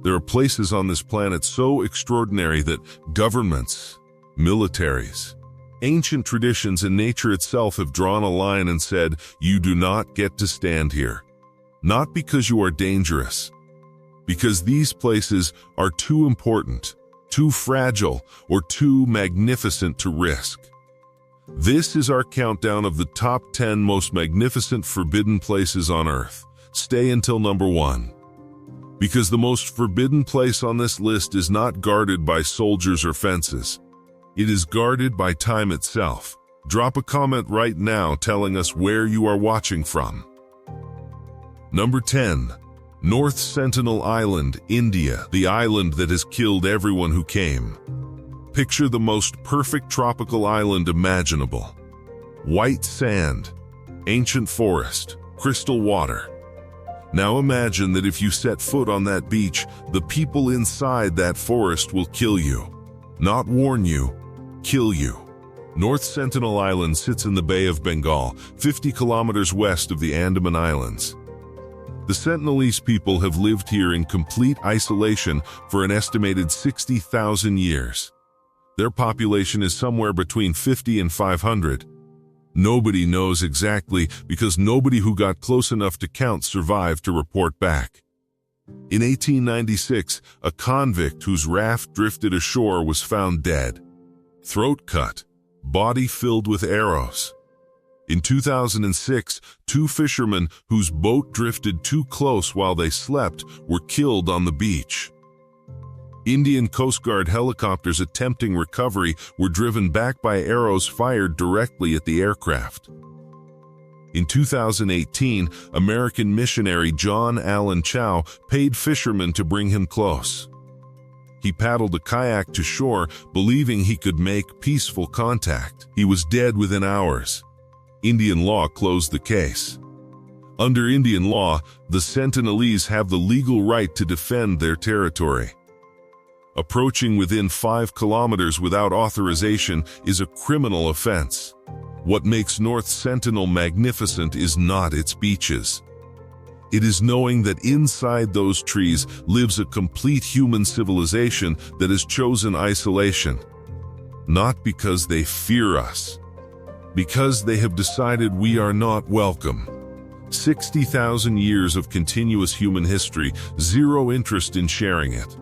There are places on this planet so extraordinary that governments, militaries, ancient traditions, and nature itself have drawn a line and said, you do not get to stand here. Not because you are dangerous, because these places are too important, too fragile, or too magnificent to risk. This is our countdown of the top 10 most magnificent forbidden places on Earth. Stay until number 1. Because the most forbidden place on this list is not guarded by soldiers or fences. It is guarded by time itself. Drop a comment right now telling us where you are watching from. Number 10. North Sentinel Island, India, the island that has killed everyone who came. Picture the most perfect tropical island imaginable. White sand, ancient forest, crystal water. Now imagine that if you set foot on that beach, the people inside that forest will kill you. Not warn you, kill you. North Sentinel Island sits in the Bay of Bengal, 50 kilometers west of the Andaman Islands. The Sentinelese people have lived here in complete isolation for an estimated 60,000 years. Their population is somewhere between 50 and 500. Nobody knows exactly because nobody who got close enough to count survived to report back. In 1896, a convict whose raft drifted ashore was found dead. Throat cut, body filled with arrows. In 2006, 2 fishermen whose boat drifted too close while they slept were killed on the beach. Indian Coast Guard helicopters attempting recovery were driven back by arrows fired directly at the aircraft. In 2018, American missionary John Allen Chow paid fishermen to bring him close. He paddled a kayak to shore, believing he could make peaceful contact. He was dead within hours. Indian law closed the case. Under Indian law, the Sentinelese have the legal right to defend their territory. Approaching within 5 kilometers without authorization is a criminal offense. What makes North Sentinel magnificent is not its beaches. It is knowing that inside those trees lives a complete human civilization that has chosen isolation. Not because they fear us, because they have decided we are not welcome. 60,000 years of continuous human history, zero interest in sharing it.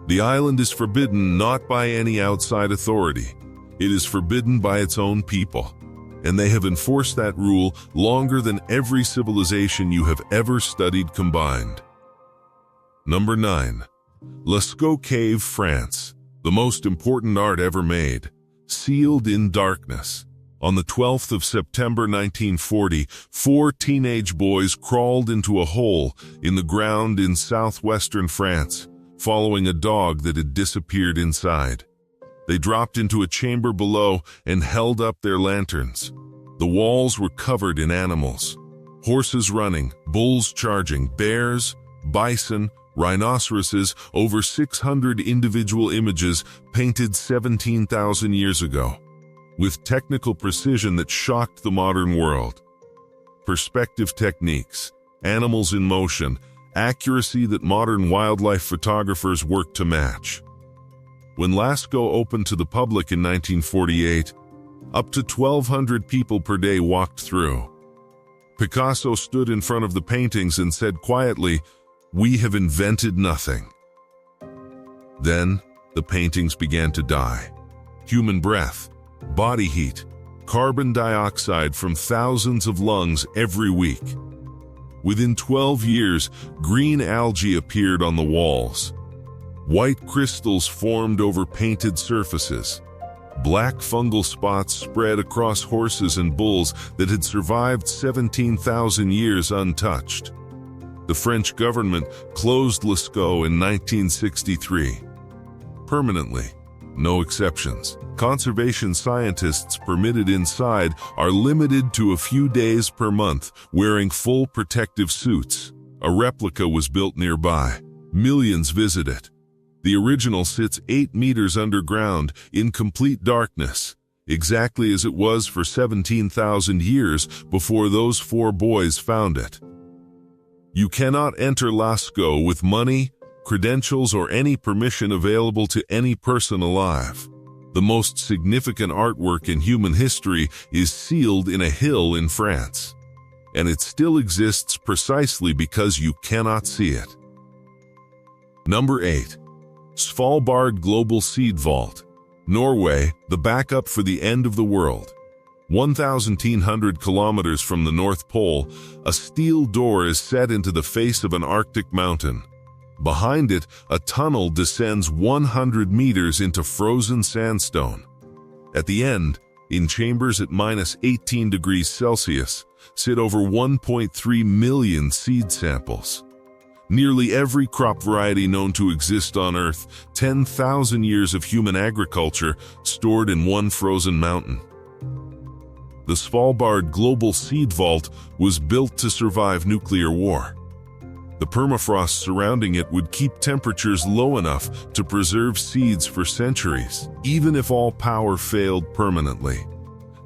The island is forbidden not by any outside authority. It is forbidden by its own people. And they have enforced that rule longer than every civilization you have ever studied combined. Number 9. Lascaux Cave, France. The most important art ever made. Sealed in darkness. On the 12th of September 1940, 4 teenage boys crawled into a hole in the ground in southwestern France, following a dog that had disappeared inside. They dropped into a chamber below and held up their lanterns. The walls were covered in animals. Horses running, bulls charging, bears, bison, rhinoceroses, over 600 individual images painted 17,000 years ago, with technical precision that shocked the modern world. Perspective techniques, animals in motion, accuracy that modern wildlife photographers work to match. When Lascaux opened to the public in 1948, up to 1,200 people per day walked through. Picasso stood in front of the paintings and said quietly, "We have invented nothing." Then, the paintings began to die. Human breath, body heat, carbon dioxide from thousands of lungs every week. Within 12 years, green algae appeared on the walls. White crystals formed over painted surfaces. Black fungal spots spread across horses and bulls that had survived 17,000 years untouched. The French government closed Lascaux in 1963. Permanently, no exceptions. Conservation scientists permitted inside are limited to a few days per month, wearing full protective suits. A replica was built nearby. Millions visit it. The original sits 8 meters underground in complete darkness, exactly as it was for 17,000 years before those 4 boys found it. You cannot enter Lascaux with money, credentials, or any permission available to any person alive. The most significant artwork in human history is sealed in a hill in France, and it still exists precisely because you cannot see it. Number 8. Svalbard Global Seed Vault. Norway, the backup for the end of the world. 1,900 kilometers from the North Pole, a steel door is set into the face of an Arctic mountain. Behind it, a tunnel descends 100 meters into frozen sandstone. At the end, in chambers at -18 degrees Celsius, sit over 1.3 million seed samples. Nearly every crop variety known to exist on Earth, 10,000 years of human agriculture stored in one frozen mountain. The Svalbard Global Seed Vault was built to survive nuclear war. The permafrost surrounding it would keep temperatures low enough to preserve seeds for centuries, even if all power failed permanently.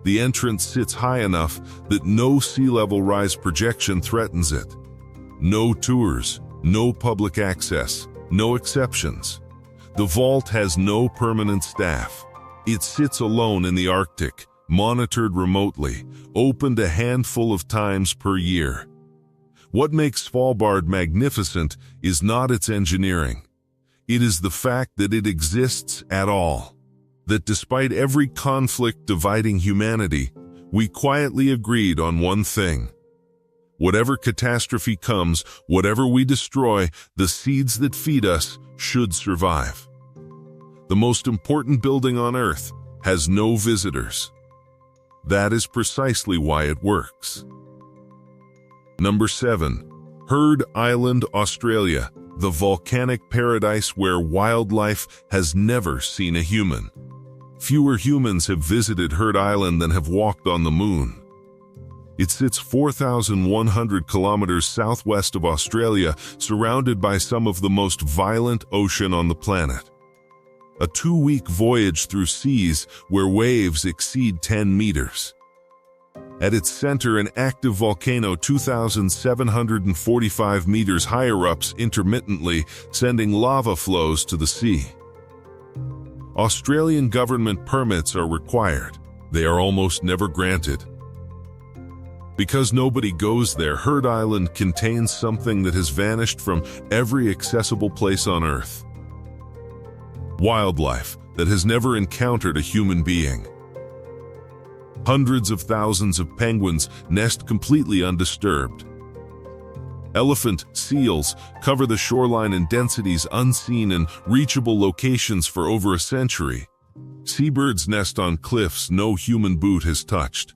The entrance sits high enough that no sea level rise projection threatens it. No tours, no public access, no exceptions. The vault has no permanent staff. It sits alone in the Arctic, monitored remotely, opened a handful of times per year. What makes Svalbard magnificent is not its engineering. It is the fact that it exists at all. That despite every conflict dividing humanity, we quietly agreed on one thing. Whatever catastrophe comes, whatever we destroy, the seeds that feed us should survive. The most important building on Earth has no visitors. That is precisely why it works. Number 7. Heard Island, Australia, the volcanic paradise where wildlife has never seen a human. Fewer humans have visited Heard Island than have walked on the moon. It sits 4,100 kilometers southwest of Australia, surrounded by some of the most violent ocean on the planet. A 2-week voyage through seas where waves exceed 10 meters. At its center, an active volcano 2,745 meters high erupts intermittently, sending lava flows to the sea. Australian government permits are required. They are almost never granted. Because nobody goes there, Heard Island contains something that has vanished from every accessible place on Earth. Wildlife that has never encountered a human being. Hundreds of thousands of penguins nest completely undisturbed. Elephant seals cover the shoreline in densities unseen in reachable locations for over a century. Seabirds nest on cliffs no human boot has touched.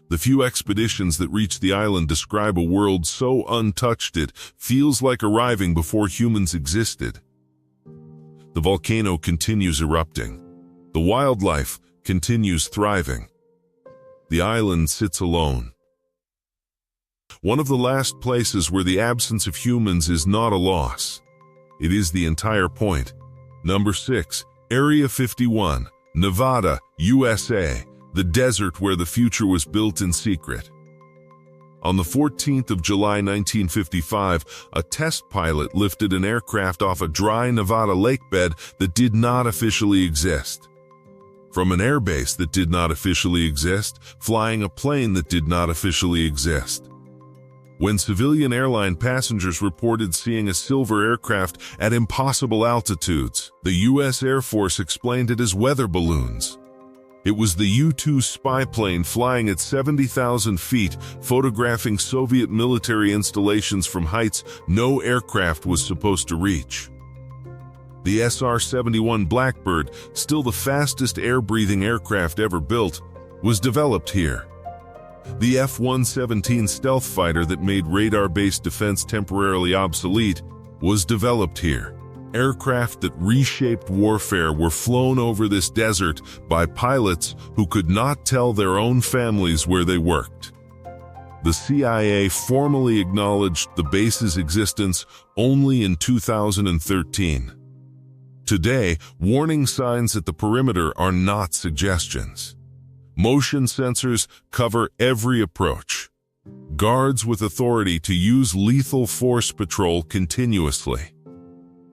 The few expeditions that reach the island describe a world so untouched it feels like arriving before humans existed. The volcano continues erupting. The wildlife continues thriving. The island sits alone. One of the last places where the absence of humans is not a loss. It is the entire point. Number 6. Area 51, Nevada, USA, the desert where the future was built in secret. On the 14th of July 1955, a test pilot lifted an aircraft off a dry Nevada lakebed that did not officially exist. From an airbase that did not officially exist, flying a plane that did not officially exist. When civilian airline passengers reported seeing a silver aircraft at impossible altitudes, the U.S. Air Force explained it as weather balloons. It was the U-2 spy plane flying at 70,000 feet, photographing Soviet military installations from heights no aircraft was supposed to reach. The SR-71 Blackbird, still the fastest air-breathing aircraft ever built, was developed here. The F-117 stealth fighter that made radar-based defense temporarily obsolete was developed here. Aircraft that reshaped warfare were flown over this desert by pilots who could not tell their own families where they worked. The CIA formally acknowledged the base's existence only in 2013. Today, warning signs at the perimeter are not suggestions. Motion sensors cover every approach. Guards with authority to use lethal force patrol continuously.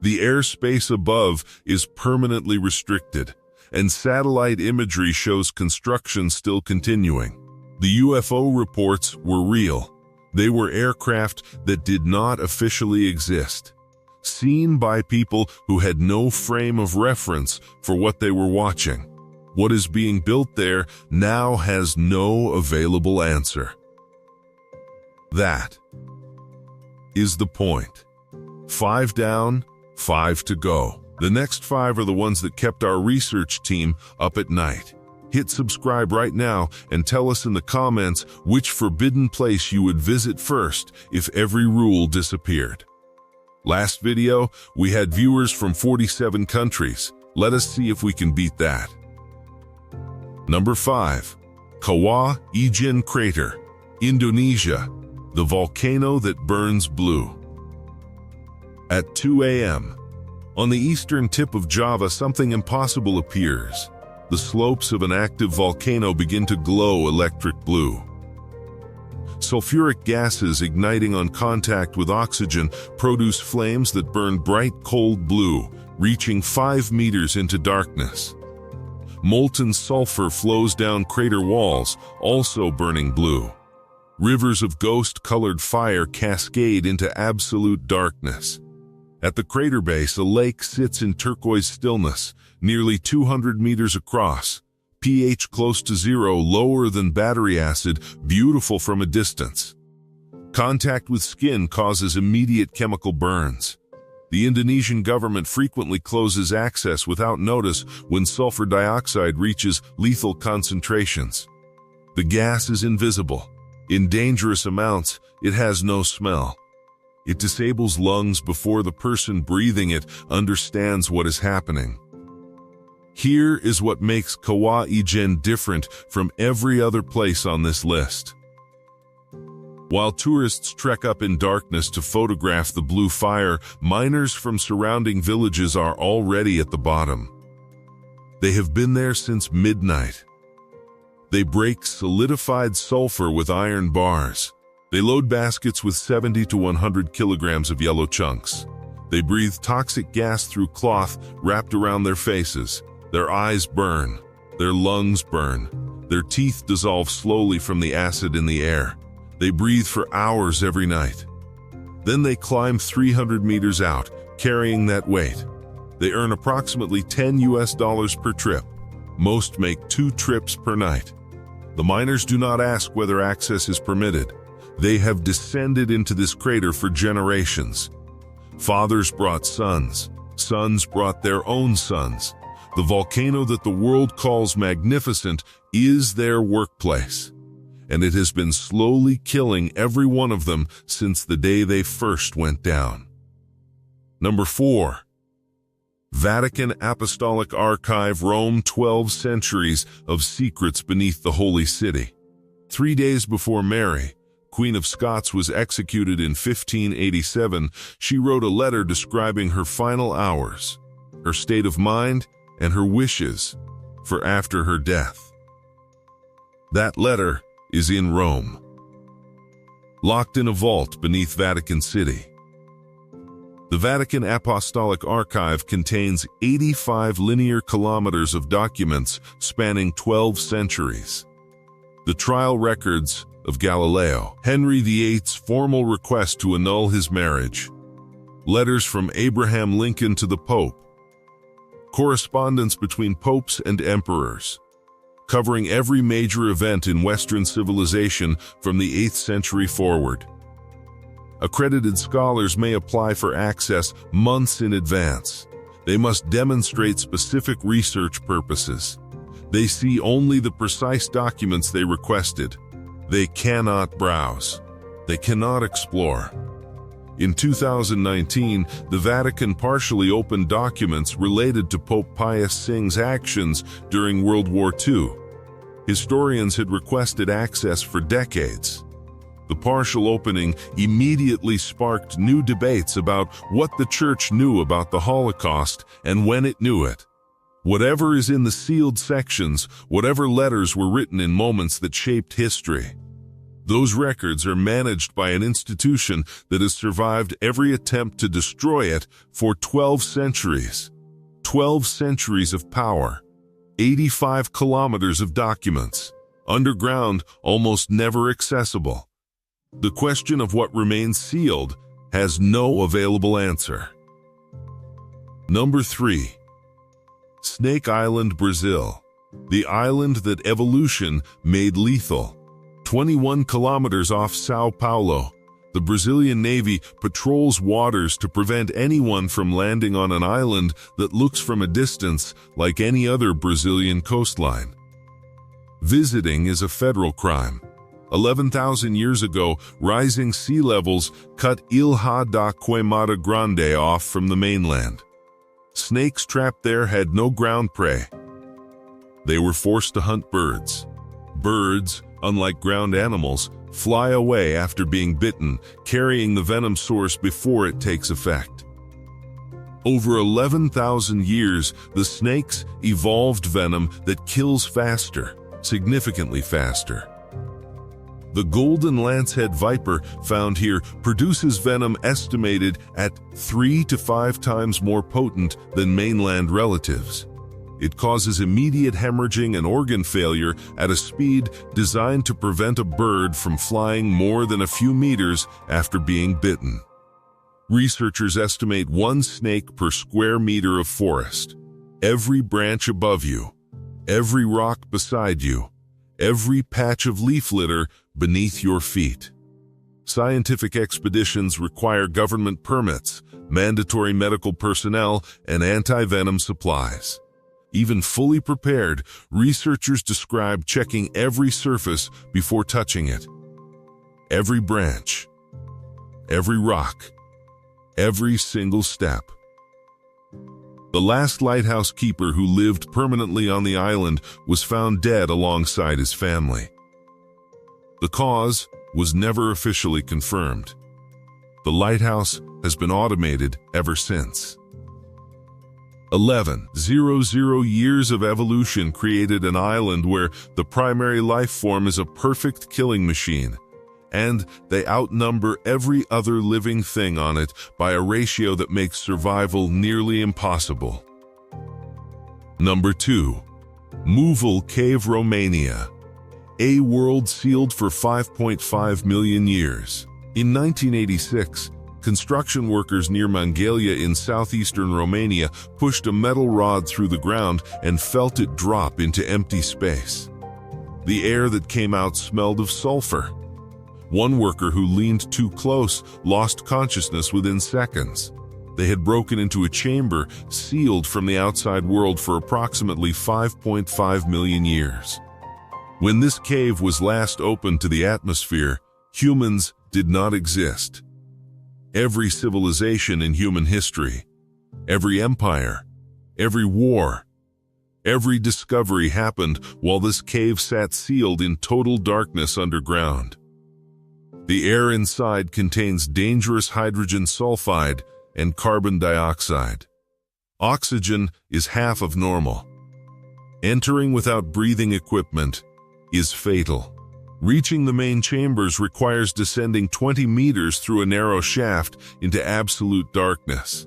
The airspace above is permanently restricted, and satellite imagery shows construction still continuing. The UFO reports were real. They were aircraft that did not officially exist, seen by people who had no frame of reference for what they were watching. What is being built there now has no available answer. That is the point. 5 down, 5 to go. The next 5 are the ones that kept our research team up at night. Hit subscribe right now and tell us in the comments which forbidden place you would visit first if every rule disappeared. Last video, we had viewers from 47 countries. Let us see if we can beat that. Number 5. Kawah Ijen Crater, Indonesia, the volcano that burns blue. At 2 a.m., on the eastern tip of Java, something impossible appears. The slopes of an active volcano begin to glow electric blue. Sulfuric gases igniting on contact with oxygen produce flames that burn bright cold blue, reaching 5 meters into darkness. Molten sulfur flows down crater walls, also burning blue. Rivers of ghost-colored fire cascade into absolute darkness. At the crater base, a lake sits in turquoise stillness, nearly 200 meters across, pH close to 0, lower than battery acid, beautiful from a distance. Contact with skin causes immediate chemical burns. The Indonesian government frequently closes access without notice when sulfur dioxide reaches lethal concentrations. The gas is invisible. In dangerous amounts, it has no smell. It disables lungs before the person breathing it understands what is happening. Here is what makes Kawah Ijen different from every other place on this list. While tourists trek up in darkness to photograph the blue fire, miners from surrounding villages are already at the bottom. They have been there since midnight. They break solidified sulfur with iron bars. They load baskets with 70 to 100 kilograms of yellow chunks. They breathe toxic gas through cloth wrapped around their faces. Their eyes burn. Their lungs burn. Their teeth dissolve slowly from the acid in the air. They breathe for hours every night. Then they climb 300 meters out, carrying that weight. They earn approximately $10 per trip. Most make 2 trips per night. The miners do not ask whether access is permitted. They have descended into this crater for generations. Fathers brought sons. Sons brought their own sons. The volcano that the world calls magnificent is their workplace. And it has been slowly killing every one of them since the day they first went down. Number 4. Vatican Apostolic Archive, Rome, 12 centuries of secrets beneath the Holy City. 3 days before Mary, Queen of Scots, was executed in 1587, she wrote a letter describing her final hours, her state of mind, and her wishes for after her death. That letter is in Rome, locked in a vault beneath Vatican City. The Vatican Apostolic Archive contains 85 linear kilometers of documents spanning 12 centuries. The trial records of Galileo, Henry VIII's formal request to annul his marriage, letters from Abraham Lincoln to the Pope, correspondence between popes and emperors, covering every major event in Western civilization from the 8th century forward. Accredited scholars may apply for access months in advance. They must demonstrate specific research purposes. They see only the precise documents they requested. They cannot browse. They cannot explore. In 2019, the Vatican partially opened documents related to Pope Pius VI's actions during World War II. Historians had requested access for decades. The partial opening immediately sparked new debates about what the Church knew about the Holocaust and when it knew it. Whatever is in the sealed sections, whatever letters were written in moments that shaped history. Those records are managed by an institution that has survived every attempt to destroy it for 12 centuries. 12 centuries of power, 85 kilometers of documents, underground, almost never accessible. The question of what remains sealed has no available answer. Number 3. Snake Island, Brazil. The island that evolution made lethal. 21 kilometers off Sao Paulo, the Brazilian Navy patrols waters to prevent anyone from landing on an island that looks from a distance like any other Brazilian coastline. Visiting is a federal crime. 11,000 years ago, rising sea levels cut Ilha da Queimada Grande off from the mainland. Snakes trapped there had no ground prey. They were forced to hunt birds. Birds, unlike ground animals, fly away after being bitten, carrying the venom source before it takes effect. Over 11,000 years, the snakes evolved venom that kills faster, significantly faster. The golden lancehead viper found here produces venom estimated at 3 to 5 times more potent than mainland relatives. It causes immediate hemorrhaging and organ failure at a speed designed to prevent a bird from flying more than a few meters after being bitten. Researchers estimate 1 snake per square meter of forest. Every branch above you, every rock beside you, every patch of leaf litter beneath your feet. Scientific expeditions require government permits, mandatory medical personnel, and anti-venom supplies. Even fully prepared, researchers describe checking every surface before touching it. Every branch, every rock, every single step. The last lighthouse keeper who lived permanently on the island was found dead alongside his family. The cause was never officially confirmed. The lighthouse has been automated ever since. 11,000 years of evolution created an island where the primary life form is a perfect killing machine, and they outnumber every other living thing on it by a ratio that makes survival nearly impossible. Number 2. Movil Cave, Romania. A world sealed for 5.5 million years. In 1986, construction workers near Mangalia in southeastern Romania pushed a metal rod through the ground and felt it drop into empty space. The air that came out smelled of sulfur. One worker who leaned too close lost consciousness within seconds. They had broken into a chamber sealed from the outside world for approximately 5.5 million years. When this cave was last opened to the atmosphere, humans did not exist. Every civilization in human history, every empire, every war, every discovery happened while this cave sat sealed in total darkness underground. The air inside contains dangerous hydrogen sulfide and carbon dioxide. Oxygen is half of normal. Entering without breathing equipment is fatal. Reaching the main chambers requires descending 20 meters through a narrow shaft into absolute darkness.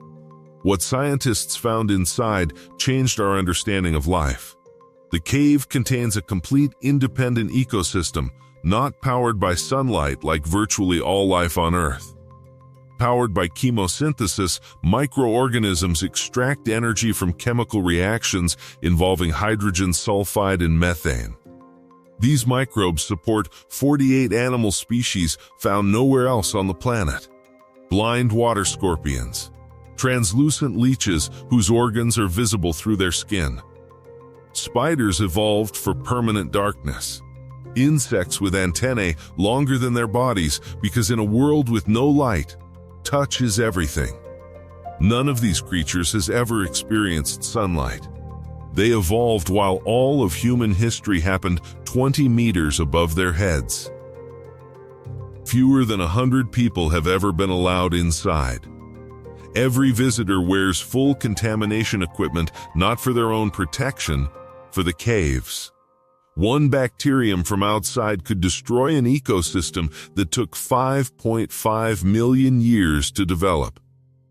What scientists found inside changed our understanding of life. The cave contains a complete independent ecosystem, not powered by sunlight like virtually all life on Earth. Powered by chemosynthesis, microorganisms extract energy from chemical reactions involving hydrogen sulfide and methane. These microbes support 48 animal species found nowhere else on the planet. Blind water scorpions, translucent leeches whose organs are visible through their skin. Spiders evolved for permanent darkness. Insects with antennae longer than their bodies because in a world with no light, touch is everything. None of these creatures has ever experienced sunlight. They evolved while all of human history happened 20 meters above their heads. Fewer than 100 people have ever been allowed inside. Every visitor wears full contamination equipment, not for their own protection, for the cave's. One bacterium from outside could destroy an ecosystem that took 5.5 million years to develop.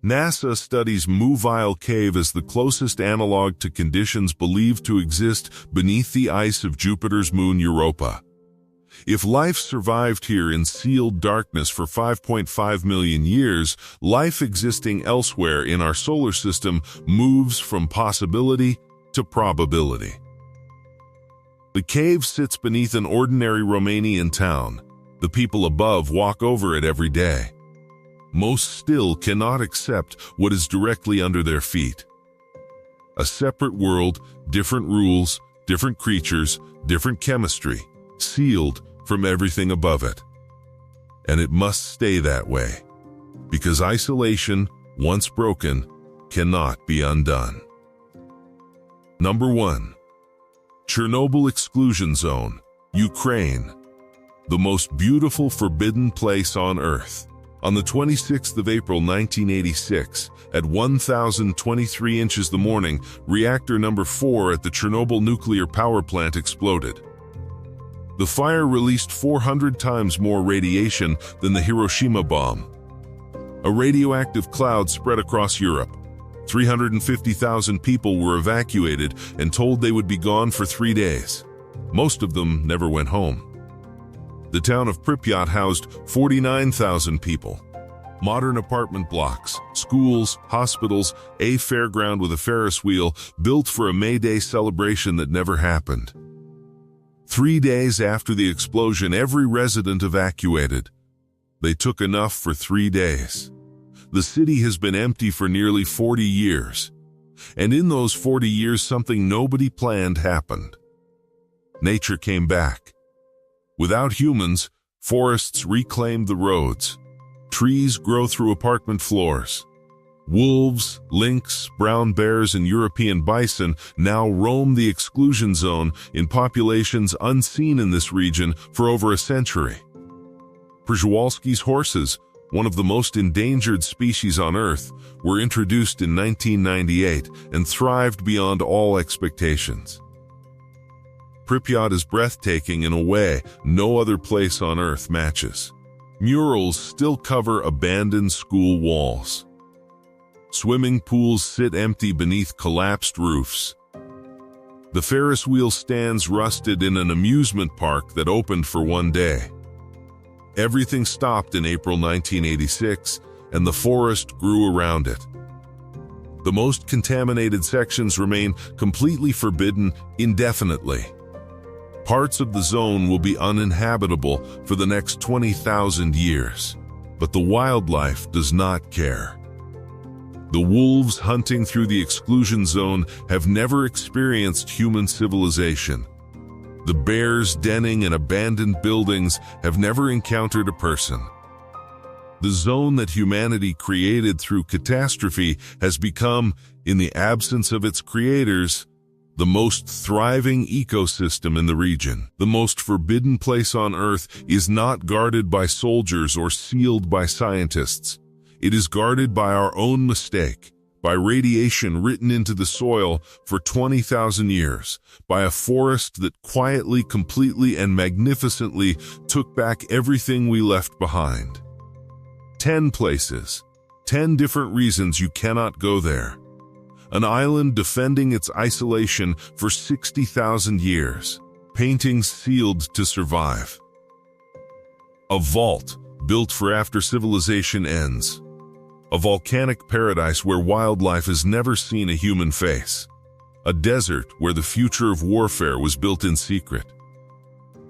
NASA studies Movile Cave as the closest analog to conditions believed to exist beneath the ice of Jupiter's moon Europa. If life survived here in sealed darkness for 5.5 million years, life existing elsewhere in our solar system moves from possibility to probability. The cave sits beneath an ordinary Romanian town. The people above walk over it every day. Most still cannot accept what is directly under their feet. A separate world, different rules, different creatures, different chemistry, sealed from everything above it. And it must stay that way, because isolation, once broken, cannot be undone. Number 1. Chernobyl Exclusion Zone, Ukraine. The most beautiful forbidden place on Earth. On the 26th of April 1986, at 1,023 inches the morning, reactor number 4 at the Chernobyl nuclear power plant exploded. The fire released 400 times more radiation than the Hiroshima bomb. A radioactive cloud spread across Europe. 350,000 people were evacuated and told they would be gone for 3 days. Most of them never went home. The town of Pripyat housed 49,000 people. Modern apartment blocks, schools, hospitals, a fairground with a Ferris wheel built for a May Day celebration that never happened. 3 days after the explosion, every resident evacuated. They took enough for 3 days. The city has been empty for nearly 40 years. And in those 40 years, something nobody planned happened. Nature came back. Without humans, forests reclaimed the roads. Trees grow through apartment floors. Wolves, lynx, brown bears, and European bison now roam the exclusion zone in populations unseen in this region for over a century. Przewalski's horses, one of the most endangered species on Earth, were introduced in 1998 and thrived beyond all expectations. Pripyat is breathtaking in a way no other place on Earth matches. Murals still cover abandoned school walls. Swimming pools sit empty beneath collapsed roofs. The Ferris wheel stands rusted in an amusement park that opened for 1 day. Everything stopped in April 1986, and the forest grew around it. The most contaminated sections remain completely forbidden indefinitely. Parts of the zone will be uninhabitable for the next 20,000 years, but the wildlife does not care. The wolves hunting through the exclusion zone have never experienced human civilization. The bears denning in abandoned buildings have never encountered a person. The zone that humanity created through catastrophe has become, in the absence of its creators, the most thriving ecosystem in the region. The most forbidden place on Earth is not guarded by soldiers or sealed by scientists. It is guarded by our own mistake, by radiation written into the soil for 20,000 years, by a forest that quietly, completely, and magnificently took back everything we left behind. 10 places, 10 different reasons you cannot go there. An island defending its isolation for 60,000 years. Paintings sealed to survive. A vault built for after civilization ends. A volcanic paradise where wildlife has never seen a human face. A desert where the future of warfare was built in secret.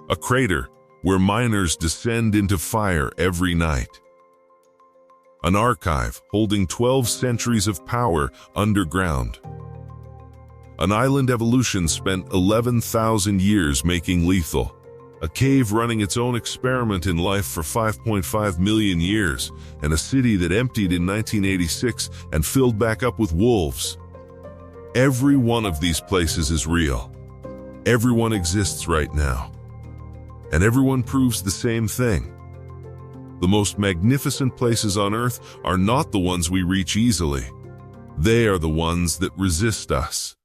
A crater where miners descend into fire every night. An archive holding 12 centuries of power underground. An island evolution spent 11,000 years making lethal. A cave running its own experiment in life for 5.5 million years, and a city that emptied in 1986 and filled back up with wolves. Every one of these places is real. Everyone exists right now. And everyone proves the same thing. The most magnificent places on Earth are not the ones we reach easily. They are the ones that resist us.